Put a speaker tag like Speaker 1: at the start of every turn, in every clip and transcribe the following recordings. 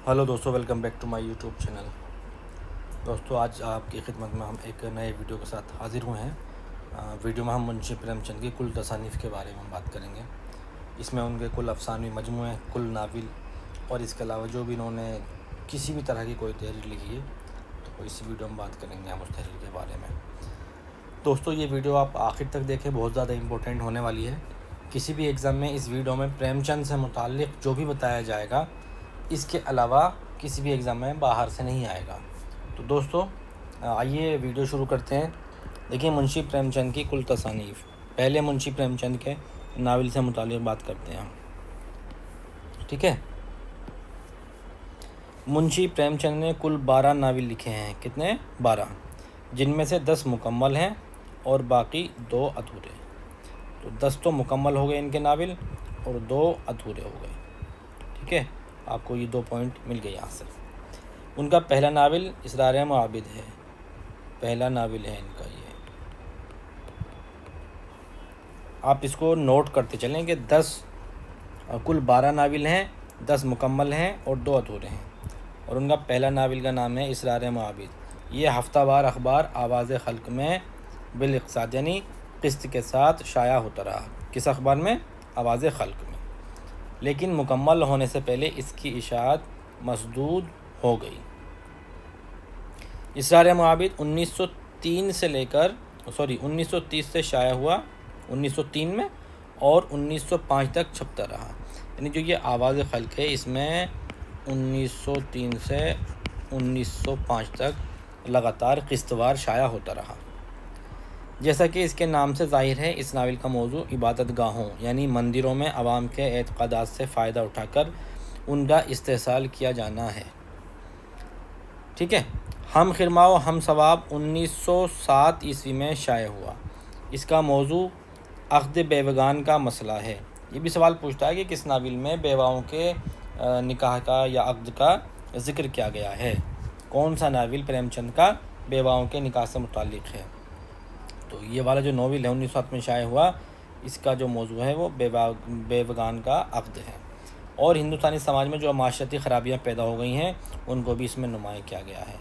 Speaker 1: Hello दोस्तों, welcome back to my YouTube channel. दोस्तों, आज आपकी खिदमत में हम एक नए वीडियो के साथ हाज़िर हुए हैं। वीडियो में हम मुंशी प्रेमचंद की कुल तसानीफ़ के बारे में बात करेंगे। इसमें उनके कुल अफ़सानवी मजमूए, कुल नावल और इसके अलावा जो भी इन्होंने किसी भी तरह की कोई तहरीर लिखी है तो इस वीडियो में बात करेंगे हम उस तहरीर के बारे में। दोस्तों, ये वीडियो आप आखिर तक देखें, बहुत ज़्यादा इम्पोर्टेंट होने वाली है। किसी भी एग्ज़ाम में इस वीडियो में प्रेमचंद से मुताल्लिक़ जो भी बताया जाएगा इसके अलावा किसी भी एग्ज़ाम में बाहर से नहीं आएगा। तो दोस्तों, आइए वीडियो शुरू करते हैं। देखिए, मुंशी प्रेमचंद की कुल तसानीफ़। पहले मुंशी प्रेमचंद के नावल से मुताल्लिक़ बात करते हैं हम, ठीक है। मुंशी प्रेमचंद ने कुल 12 नावल लिखे हैं। कितने? 12, जिनमें से 10 मुकम्मल हैं और बाकी 2 अधूरे। तो 10 तो मुकम्मल हो गए इनके नावल और 2 अधूरे हो गए, ठीक है। आपको ये 2 पॉइंट मिल गए यहाँ से। उनका पहला नावल इसरार मुआबिद है। पहला नावल है इनका ये, आप इसको नोट करते चलें कि 10 कुल 12 नावल हैं, 10 मुकम्मल हैं और 2 अधूरे हैं। और उनका पहला नावल का नाम है इसरार मुआबिद। ये हफ्तावार अखबार आवाज़ खल्क में बिलइक़साद यानी क़िस्त के साथ शाया होता रहा। किस अखबार में? आवाज़ खल्क में। लेकिन मुकम्मल होने से पहले इसकी इशाअत मसदूद हो गई। इसरार मुआबिद 1930 से शाया हुआ 1903 में और 1905 तक छपता रहा। यानी जो ये आवाज़ खल्क है इसमें 1903 से 1905 तक लगातार क़िस्तवार शाया होता रहा। जैसा कि इसके नाम से ज़ाहिर है, इस नावल का मौजू इबादत गाहों यानी मंदिरों में आवाम के एतक़ादात से फ़ायदा उठाकर उनका इस्तेहसाल किया जाना है, ठीक है। हम खिरमाओ हम सवाब 1907 ईस्वी में शाया हुआ। इसका मौजू अक़्द बेवगान का मसला है। ये भी सवाल पूछता है कि किस नावल में बेवाओं के निकाह का या अक़्द का ज़िक्र किया गया है। कौन सा नावल प्रेमचंद का बेवाओं के निकाह से मुताल्लिक़ है। तो ये वाला जो नावल है 1907 में शाया हुआ, इसका जो मौजू है वो बेवगान का अक़्द है। और हिंदुस्तानी समाज में जो माशरती ख़राबियाँ पैदा हो गई हैं उनको भी इसमें नुमायाँ किया गया है,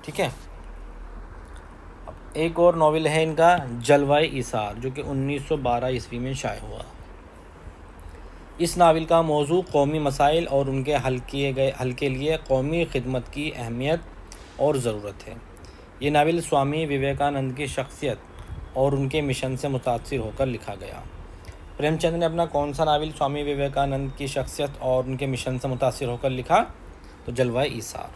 Speaker 1: ठीक है। एक और नावल है इनका जलवाए ईसार, जो कि 1912 ईस्वी में शाया हुआ। इस नावल का मौजू कौमी मसाइल और उनके हल के लिए कौमी खिदमत की अहमियत और ज़रूरत है। ये नावल स्वामी विवेकानंद की शख्सियत और उनके मिशन से मुतासिर होकर लिखा गया। प्रेमचंद ने अपना कौन सा नावल स्वामी विवेकानंद की शख्सियत और उनके मिशन से मुतासिर होकर लिखा? तो जलवाए ईसार।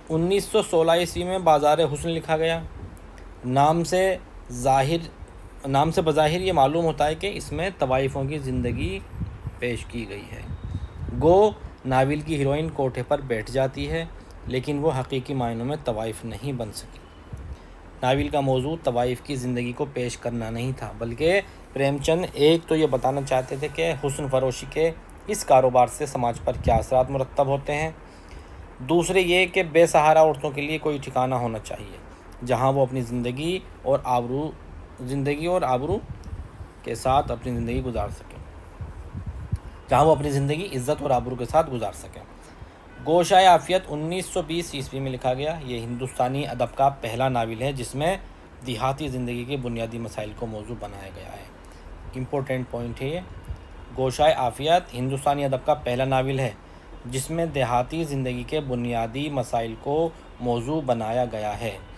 Speaker 1: 1916 ईस्वी में बाज़ार हुस्न लिखा गया। नाम से बज़ाहिर ये मालूम होता है कि इसमें तवाइफ़ों की ज़िंदगी पेश की गई है। गो नावल की हीरोइन कोठे पर बैठ जाती है, लेकिन वो हकीकी मायनों में तवाइफ़ नहीं बन सकी। नावल का मौजू तवाइफ़ की ज़िंदगी को पेश करना नहीं था, बल्कि प्रेमचंद एक तो ये बताना चाहते थे कि हुस्न फरोशी के इस कारोबार से समाज पर क्या असरात मुरतब होते हैं। दूसरे ये कि बेसहारा औरतों के लिए कोई ठिकाना होना चाहिए जहाँ वो अपनी ज़िंदगी और आबरू के साथ अपनी ज़िंदगी गुजार सकें, जहाँ वो अपनी ज़िंदगी इज़्ज़त और आबरू के साथ गुजार सकें। गोशाए आफ़ियत 1920 ईस्वी में लिखा गया। ये हिंदुस्तानी अदब का पहला नावल है जिसमें देहाती ज़िंदगी के बुनियादी मसाइल को मौजू बनाया गया है। इम्पोर्टेंट पॉइंट है ये। गोशाए आफ़ियत हिंदुस्तानी अदब का पहला नावल है जिसमें देहाती ज़िंदगी के बुनियादी मसाइल को मौजू बनाया गया है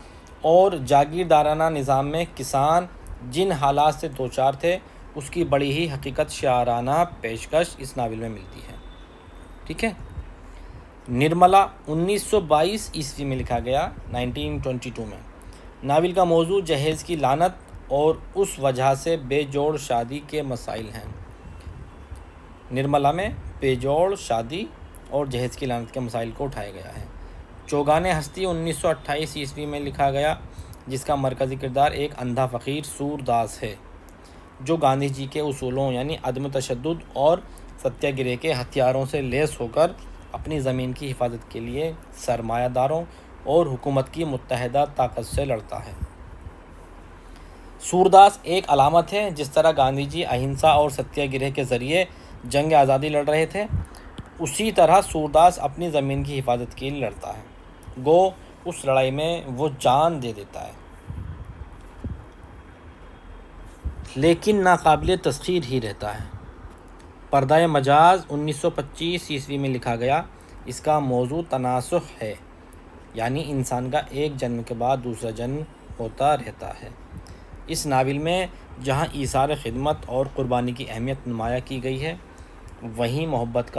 Speaker 1: और जागीरदाराना निज़ाम में किसान जिन हालात से दो चार थे उसकी बड़ी ही हकीकत शाराना पेशकश इस नावल में मिलती है, ठीक है। निर्मला 1922 ईस्वी में लिखा गया, 1922 में। नावल का मौजू जहेज़ की लानत और उस वजह से बेजोड़ शादी के मसाइल हैं। निर्मला में बेजोड़ शादी और जहेज़ की लानत के मसाइल को उठाया गया है। चौगाने हस्ती 1928 ईस्वी में लिखा गया, जिसका मरकज़ी किरदार एक अंधा फ़कीर सूरदास है जो गांधी जी के उसूलों यानी अदम तशद्दुद और सत्याग्रह के हथियारों से लैस होकर अपनी ज़मीन की हिफाजत के लिए सरमायादारों और हुकूमत की मुत्तहदा ताकत से लड़ता है। सूरदास एक अलामत है। जिस तरह गांधी जी अहिंसा और सत्याग्रह के ज़रिए जंग आज़ादी लड़ रहे थे, اسی طرح سورداس اپنی زمین کی حفاظت کے لیے لڑتا ہے، گو اس لڑائی میں وہ جان دے دیتا ہے، لیکن ناقابل تسخیر ہی رہتا ہے۔ پردہ مجاز 1925 عیسوی میں لکھا گیا۔ اس کا موضوع تناسخ ہے، یعنی انسان کا ایک جنم کے بعد دوسرا جنم ہوتا رہتا ہے۔ اس ناول میں جہاں ایثار خدمت اور قربانی کی اہمیت نمایاں کی گئی ہے، وہیں محبت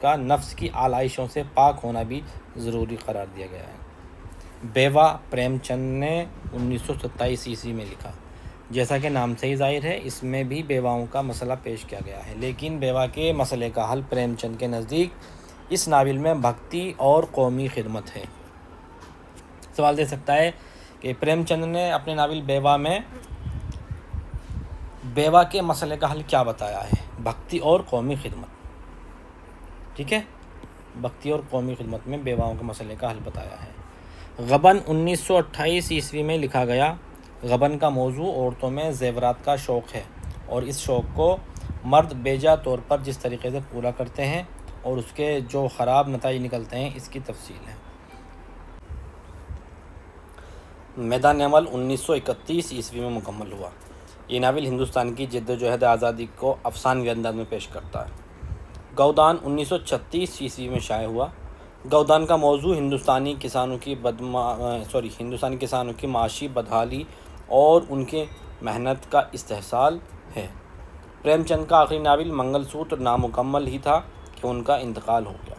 Speaker 1: کا نفس کی آلائشوں سے پاک ہونا بھی ضروری قرار دیا گیا ہے۔ بیوہ پریم چند نے 1927 عیسوی میں لکھا۔ جیسا کہ نام سے ہی ظاہر ہے، اس میں بھی بیواؤں کا مسئلہ پیش کیا گیا ہے، لیکن بیوہ کے مسئلے کا حل پریم چند کے نزدیک اس ناول میں بھکتی اور قومی خدمت ہے۔ سوال دے سکتا ہے کہ پریم چند نے اپنے ناول بیوہ میں بیوہ کے مسئلے کا حل کیا بتایا ہے؟ بھکتی اور قومی خدمت، ٹھیک ہے، بھکتی اور قومی خدمت میں بیواؤں کے مسئلے کا حل بتایا ہے۔ غبن 1928 عیسوی میں لکھا گیا۔ غبن کا موضوع عورتوں میں زیورات کا شوق ہے اور اس شوق کو مرد بیجا طور پر جس طریقے سے پورا کرتے ہیں اور اس کے جو خراب نتائج نکلتے ہیں، اس کی تفصیل ہے۔ میدان عمل 1931 عیسوی میں مکمل ہوا۔ یہ ناول ہندوستان کی جد و جہد آزادی کو افسانوی انداز میں پیش کرتا ہے۔ گودان 1936 عیسوی میں شائع ہوا۔ گودان کا موضوع ہندوستانی کسانوں کی معاشی بدحالی اور ان کے محنت کا استحصال ہے۔ پریم چند کا آخری ناول منگل سوتر نامکمل ہی تھا کہ ان کا انتقال ہو گیا،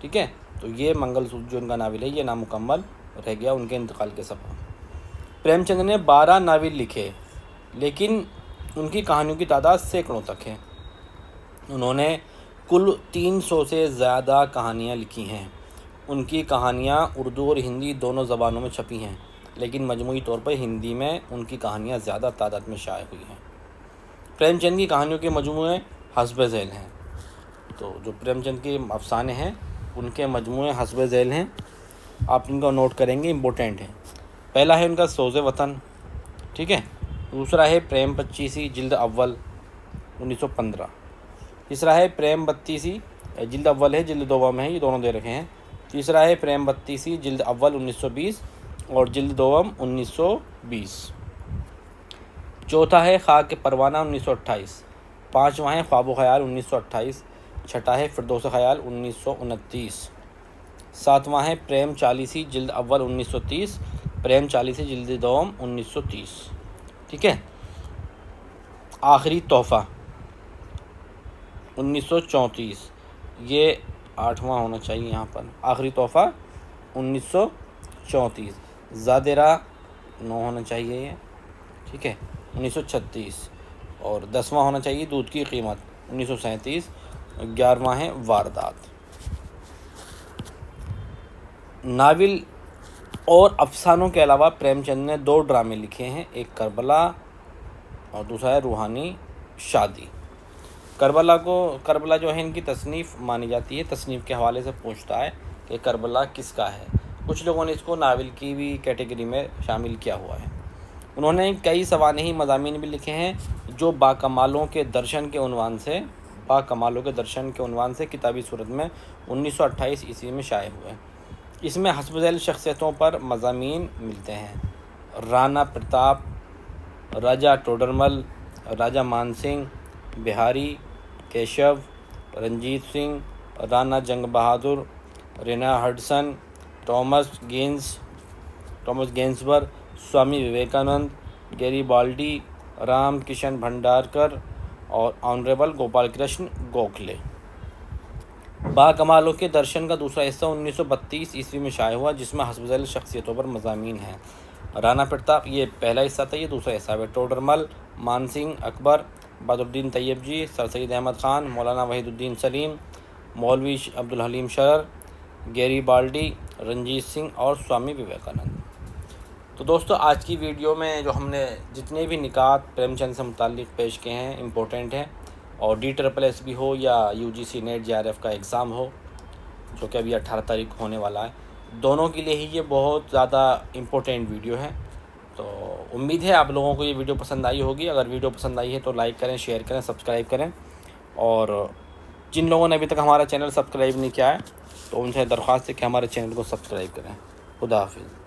Speaker 1: ٹھیک ہے، تو یہ منگل سوتر جو ان کا ناول ہے یہ نامکمل رہ گیا ان کے انتقال کے سبب۔ پریم چند نے 12 ناول لکھے، لیکن ان کی کہانیوں کی تعداد سینکڑوں تک ہے۔ انہوں نے کل 300 سے زیادہ کہانیاں لکھی ہیں۔ ان کی کہانیاں اردو اور ہندی دونوں زبانوں میں چھپی ہیں، لیکن مجموعی طور پر ہندی میں ان کی کہانیاں زیادہ تعداد میں شائع ہوئی ہیں۔ پریم چند کی کہانیوں کے مجموعے حسب ذیل ہیں۔ تو جو پریم چند کے افسانے ہیں ان کے مجموعے حسب ذیل ہیں، آپ ان کو نوٹ کریں گے، امپورٹنٹ ہیں۔ پہلا ہے ان کا سوز وطن، ٹھیک ہے۔ دوسرا ہے پریم پچیسی جلد اول 1915۔ تیسرا ہے پریم بتیسی، جلد اول ہے، جلد دوم ہے، یہ دونوں دے رکھے ہیں۔ تیسرا ہے پریم بتیسی جلد اول 1920 اور جلد دوم 1920۔ چوتھا ہے خاک پروانہ 1928۔ پانچواں ہے خواب و خیال 1928۔ چھٹا ہے فردوس خیال 1929۔ ساتواں ہے پریم چالیسی جلد اول 1930، پریم چالیسی جلد دوم 1930، ٹھیک ہے۔ آخری تحفہ 1934، یہ 8واں ہونا چاہیے یہاں پر، آخری تحفہ 1934۔ زادرا 9 ہونا چاہیے یہ، ٹھیک ہے، 1936۔ اور 10واں ہونا چاہیے دودھ کی قیمت 1937۔ 11واں ہے واردات۔ ناول اور افسانوں کے علاوہ پریم چند نے 2 ڈرامے لکھے ہیں، ایک کربلا اور دوسرا ہے روحانی شادی۔ کربلا جو ہے ان کی تصنیف مانی جاتی ہے، تصنیف کے حوالے سے پوچھتا ہے کہ کربلا کس کا ہے۔ کچھ لوگوں نے اس کو ناول کی بھی کیٹیگری میں شامل کیا ہوا ہے۔ انہوں نے کئی سوانحی مضامین بھی لکھے ہیں جو باکمالوں کے درشن کے عنوان سے کتابی صورت میں 1928 عیسوی میں شائع ہوئے۔ اس میں حسب ذیل شخصیتوں پر مضامین ملتے ہیں: رانا پرتاپ، راجا ٹوڈرمل، راجا مان سنگھ، بہاری، کیشو، رنجیت سنگھ، رانا جنگ بہادر، رینا ہڈسن، ٹامس گینزبرگ، سوامی وویکانند، گیری بالڈی، رام کشن بھنڈارکر اور آنریبل گوپال کرشن گوکھلے۔ باکمالوں کے درشن کا دوسرا حصہ 1932 عیسوی میں شائع ہوا، جس میں حسب ذیل شخصیتوں پر مضامین ہیں: رانا پرتاپ، یہ پہلا حصہ تھا، یہ دوسرا حصہ ہے۔ ٹوڈرمل، مان سنگھ اکبر، بدر الدین طیب جی، سر سید احمد خان، مولانا وحید الدین سلیم، مولوی عبدالحلیم شرر، گیری بالڈی، رنجیت سنگھ اور سوامی وویکانند۔ تو دوستو، آج کی ویڈیو میں جو ہم نے جتنے بھی نکات پریم چند سے متعلق پیش کیے ہیں امپورٹنٹ ہیں، اور DSSS بھی ہو یا UGC نیٹ JRF کا ایگزام ہو جو کہ ابھی 18 تاریخ کو ہونے والا ہے، دونوں کے لیے ہی یہ بہت زیادہ امپورٹنٹ ویڈیو ہے۔ تو امید ہے آپ لوگوں کو یہ ویڈیو پسند آئی ہوگی۔ اگر ویڈیو پسند آئی ہے تو لائک کریں، شیئر کریں، سبسکرائب کریں، اور جن لوگوں نے ابھی تک ہمارا چینل سبسکرائب نہیں کیا ہے تو ان سے درخواست ہے کہ ہمارے چینل کو سبسکرائب کریں. خدا حافظ.